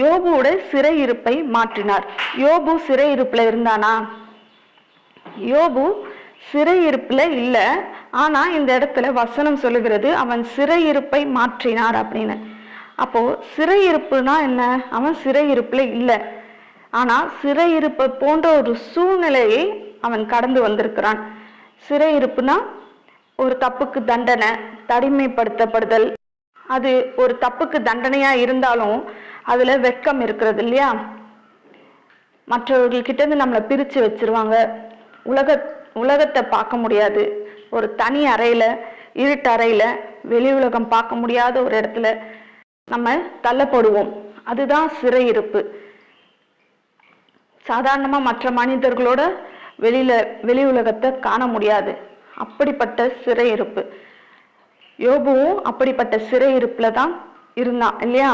யோபுவோட சிறையிருப்பை மாற்றினார். யோபு சிறையிருப்புல இருந்தானா? யோபு சிறையிருப்புல இல்ல. ஆனா இந்த இடத்துல வசனம் சொல்லுகிறது அவன் சிறையிருப்பை மாற்றினார் அப்படின்னு. அப்போ சிறையிருப்புனா என்ன? அவன் சிறையிருப்புல இல்ல, ஆனா சிறையிருப்பை போன்ற ஒரு சூழ்நிலையை அவன் கடந்து வந்திருக்கிறான். சிறையிருப்புனா ஒரு தப்புக்கு தண்டனை, தனிமைப்படுத்தப்படுதல். அது ஒரு தப்புக்கு தண்டனையா இருந்தாலும் அதுல வெட்கம் இருக்கிறது இல்லையா? மற்றவர்கள்கிட்ட இருந்து நம்மளை பிரிச்சு வச்சிருவாங்க. உலகத்தை பார்க்க முடியாது. ஒரு தனி அறையில, இருட்டு அறையில, வெளி உலகம் பார்க்க முடியாத ஒரு இடத்துல நம்ம தள்ளப்படுவோம். அதுதான் சிறையிருப்பு. சாதாரணமா மற்ற மனிதர்களோட வெளி உலகத்தை காண முடியாது. அப்படிப்பட்ட சிறையிருப்பு. யோபுவும் அப்படிப்பட்ட சிறையிருப்புல தான் இருந்தான் இல்லையா?